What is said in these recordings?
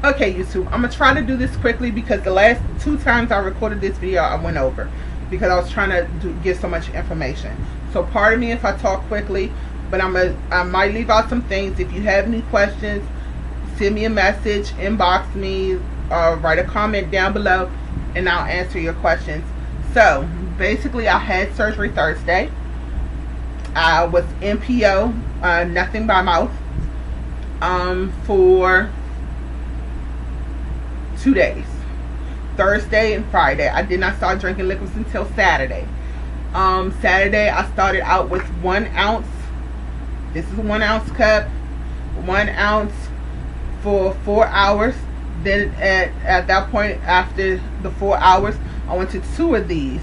Okay, YouTube, I'm gonna try to do this quickly because the last 2 times I recorded this video I went over because I was trying to give so much information. So pardon me if I talk quickly, but I might leave out some things. If you have any questions, send me a message, inbox me, write a comment down below, and I'll answer your questions. So basically, I had surgery Thursday. I was NPO, nothing by mouth, for 2 days, Thursday and Friday. I did not start drinking liquids until Saturday. Saturday I started out with 1 ounce. This is a 1 ounce cup, 1 ounce for 4 hours. Then at that point, after the 4 hours, I went to 2 of these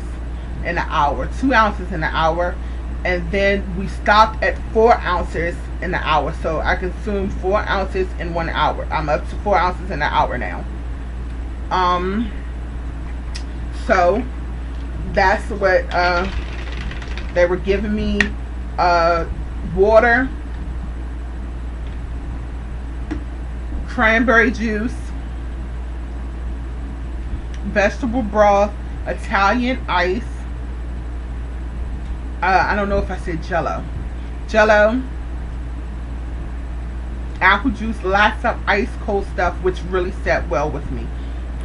in an hour, 2 ounces in an hour, and then we stopped at 4 ounces in an hour. So I consumed 4 ounces in 1 hour. I'm up to 4 ounces in an hour now. So that's what they were giving me. Water, cranberry juice, vegetable broth, Italian ice, I don't know if I said jello, apple juice, lots of ice cold stuff, which really sat well with me.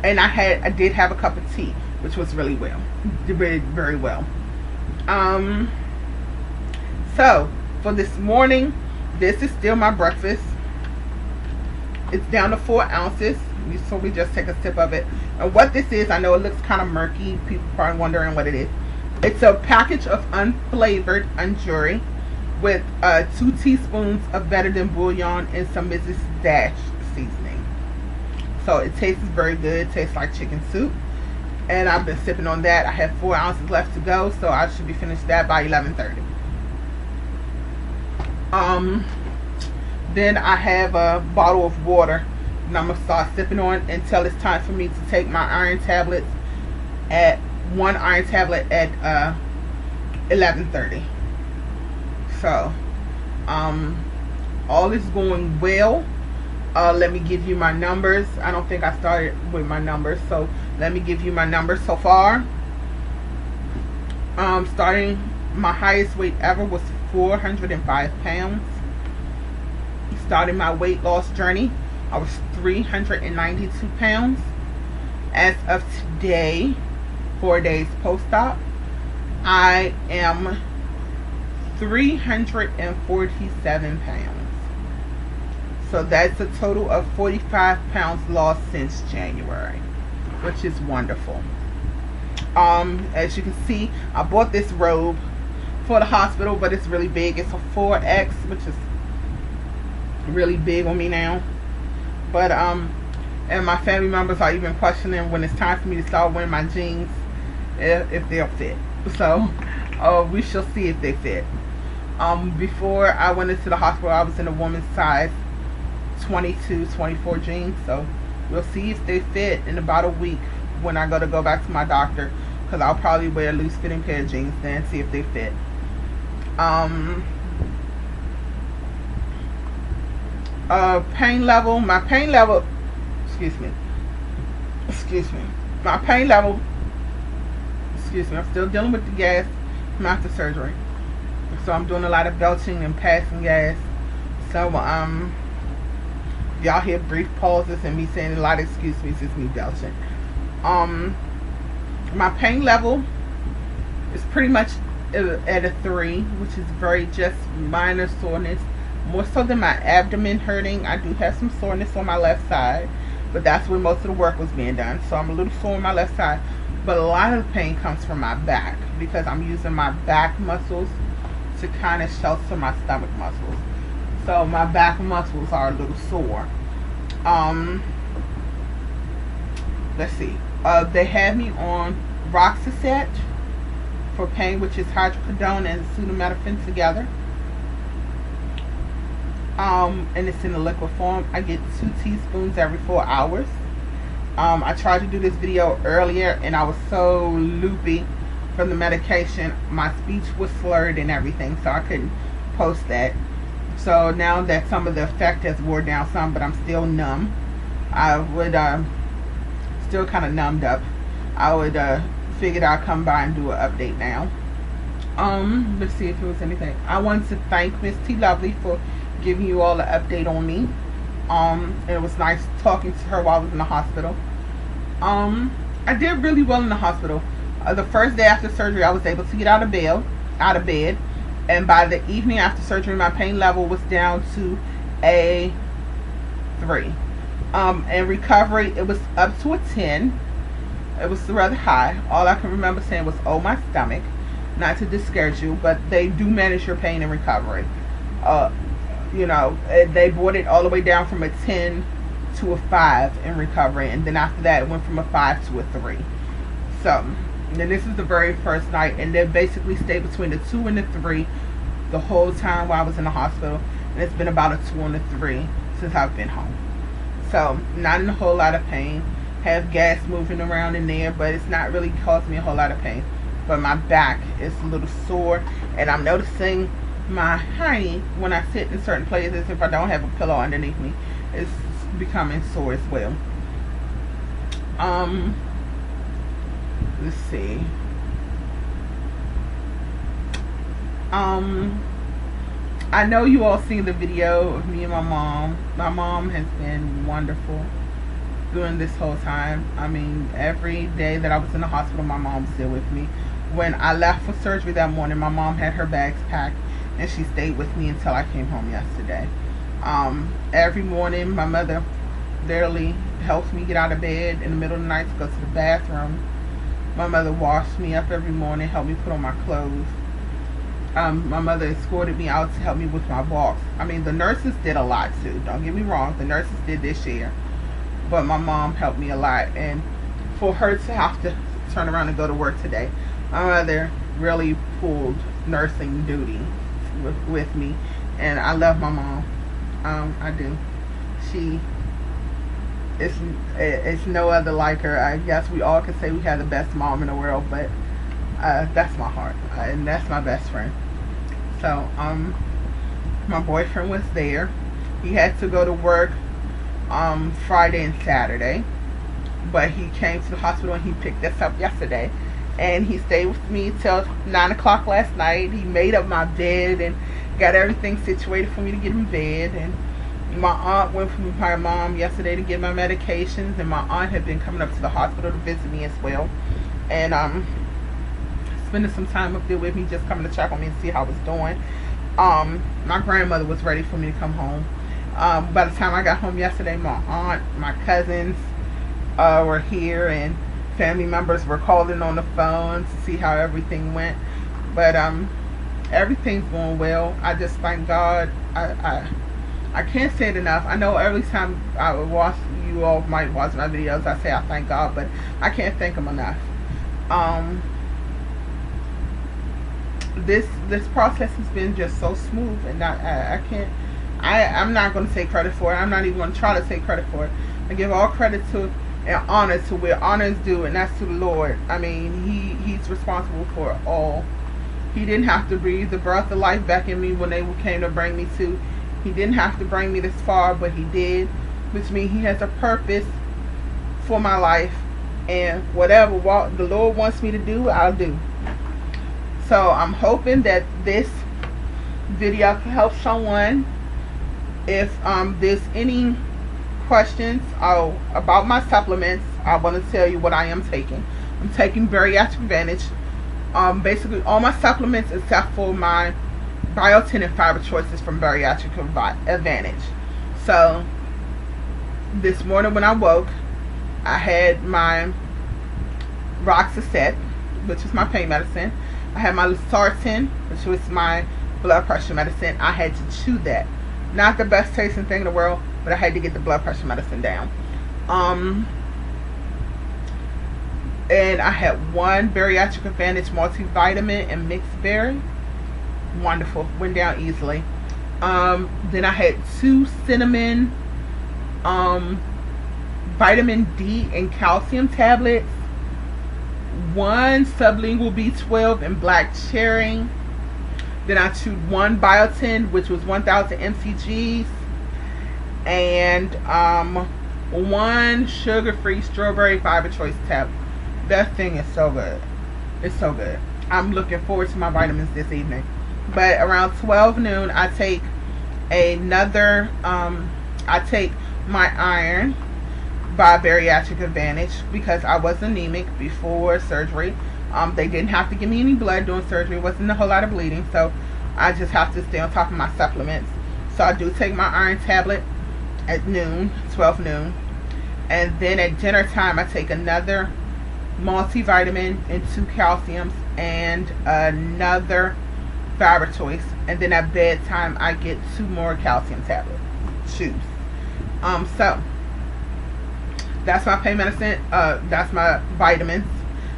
And I did have a cup of tea, which was really well, very well. So for this morning, this is still my breakfast. It's down to 4 ounces. So we just take a sip of it. And what this is, I know it looks kind of murky. People probably wondering what it is. It's a package of unflavored anjuri with 2 teaspoons of better than bouillon and some Mrs. Dash seasoning. So it tastes very good. It tastes like chicken soup. And I've been sipping on that. I have 4 ounces left to go, so I should be finished that by 11:30. Then I have a bottle of water, and I'm gonna start sipping on until it's time for me to take my iron tablets at 1 iron tablet at 11:30. So all is going well. Let me give you my numbers. I don't think I started with my numbers, so let me give you my numbers so far. Starting, my highest weight ever was 405 pounds. Starting my weight loss journey, I was 392 pounds. As of today, 4 days post-op, I am 347 pounds. So that's a total of 45 pounds lost since January, which is wonderful. As you can see, I bought this robe for the hospital, but it's really big. It's a 4X, which is really big on me now. But and my family members are even questioning when it's time for me to start wearing my jeans if they'll fit. So we shall see if they fit. Before I went into the hospital, I was in a woman's size 22, 24 jeans. So we'll see if they fit in about a week when I go back to my doctor, because I'll probably wear a loose fitting pair of jeans then, see if they fit. Pain level, my pain level, excuse me, my pain level, I'm still dealing with the gas from after surgery, so I'm doing a lot of belching and passing gas. So y'all hear brief pauses and me saying a lot of excuse me, it's me belching. My pain level is pretty much at a 3, which is very just minor soreness, more so than my abdomen hurting. I do have some soreness on my left side, but that's where most of the work was being done, so I'm a little sore on my left side. But a lot of the pain comes from my back, because I'm using my back muscles to kind of shelter my stomach muscles. So my back muscles are a little sore. Let's see. They had me on Roxicet for pain, which is hydrocodone and acetaminophen together. And it's in a liquid form. I get 2 teaspoons every 4 hours. I tried to do this video earlier and I was so loopy from the medication. My speech was slurred and everything, so I couldn't post that. So now that some of the effect has wore down some, but I'm still numb. I would still kind of numbed up. I would figured I'd come by and do an update now. Let's see if there was anything. I wanted to thank Miss T Lovely for giving you all an update on me. It was nice talking to her while I was in the hospital. I did really well in the hospital. The first day after surgery, I was able to get out of bed, and by the evening after surgery, my pain level was down to a 3. In recovery, it was up to a 10. It was rather high. All I can remember saying was, "Oh, my stomach." Not to discourage you, but they do manage your pain in recovery. You know, they brought it all the way down from a 10 to a 5 in recovery, and then after that, it went from a 5 to a 3. So, then this is the very first night, and they basically stayed between the 2 and the 3 the whole time while I was in the hospital, and it's been about a 2 and a 3 since I've been home. So, not in a whole lot of pain. Have gas moving around in there, but it's not really causing me a whole lot of pain. But my back is a little sore, and I'm noticing my hiney, when I sit in certain places, if I don't have a pillow underneath me, it's becoming sore as well. Let's see. I know you all seen the video of me and my mom. My mom has been wonderful during this whole time. I mean, every day that I was in the hospital, my mom was there with me. When I left for surgery that morning, my mom had her bags packed, and she stayed with me until I came home yesterday. Every morning, my mother literally helps me get out of bed in the middle of the night to go to the bathroom. My mother washed me up every morning, helped me put on my clothes. My mother escorted me out to help me with my walks. I mean, the nurses did a lot too. Don't get me wrong, the nurses did their share. But my mom helped me a lot. And for her to have to turn around and go to work today, my mother really pulled nursing duty with me. And I love my mom. I do. She it's no other like her. I guess we all could say we have the best mom in the world, but that's my heart, and that's my best friend. So my boyfriend was there. He had to go to work Friday and Saturday, but he came to the hospital and he picked us up yesterday, and he stayed with me till 9 o'clock last night. He made up my bed and got everything situated for me to get in bed. And my aunt went with my mom yesterday to get my medications, and my aunt had been coming up to the hospital to visit me as well, and spending some time up there with me, just coming to check on me and see how I was doing. My grandmother was ready for me to come home. By the time I got home yesterday, my aunt, my cousins were here, and family members were calling on the phone to see how everything went. But everything's going well. I just thank God. I can't say it enough. I know every time I watch, you all might watch my videos, I say I thank God, but I can't thank him enough. This process has been just so smooth, and I'm not going to take credit for it. I'm not even going to try to take credit for it. I give all credit to and honor to where honor is due, and that's to the Lord. I mean, He's responsible for it all. He didn't have to breathe the breath of life back in me when they came to bring me to. He didn't have to bring me this far, but He did, which means He has a purpose for my life, and whatever the Lord wants me to do, I'll do. So I'm hoping that this video can help someone. If there's any questions about my supplements, I want to tell you what I am taking. I'm taking Bariatric Advantage. Basically all my supplements except for my biotin and fiber choices from Bariatric Advantage. So this morning when I woke, I had my Roxaset, which is my pain medicine. I had my Losartan, which was my blood pressure medicine. I had to chew that. Not the best tasting thing in the world, but I had to get the blood pressure medicine down. And I had one Bariatric Advantage multivitamin and mixed berry. Wonderful. Went down easily. Then I had 2 cinnamon vitamin D and calcium tablets, 1 sublingual B12 and black cherry. Then I chewed 1 biotin, which was 1,000 mcgs, and one sugar-free strawberry fiber choice tablet. That thing is so good. It's so good. I'm looking forward to my vitamins this evening. But around 12 noon, I take another, I take my iron by Bariatric Advantage because I was anemic before surgery. They didn't have to give me any blood during surgery. It wasn't a whole lot of bleeding, so I just have to stay on top of my supplements. So I do take my iron tablet at noon, 12 noon. And then at dinner time, I take another multivitamin and 2 calciums and another fiber choice. And then at bedtime, I get 2 more calcium tablets. Chews. So that's my pain medicine. That's my vitamins.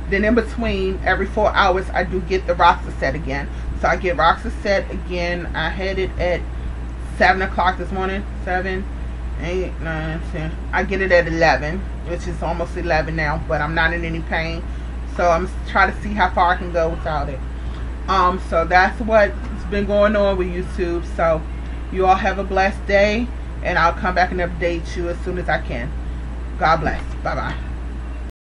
Then in between, every 4 hours, I do get the Roxaset again. So I get Roxaset again. I had it at 7 o'clock this morning. 7, 8, 9, 10. I get it at 11, which is almost 11 now, but I'm not in any pain. So I'm trying to see how far I can go without it. So that's what's been going on with YouTube. So you all have a blessed day, and I'll come back and update you as soon as I can. God bless. Bye-bye.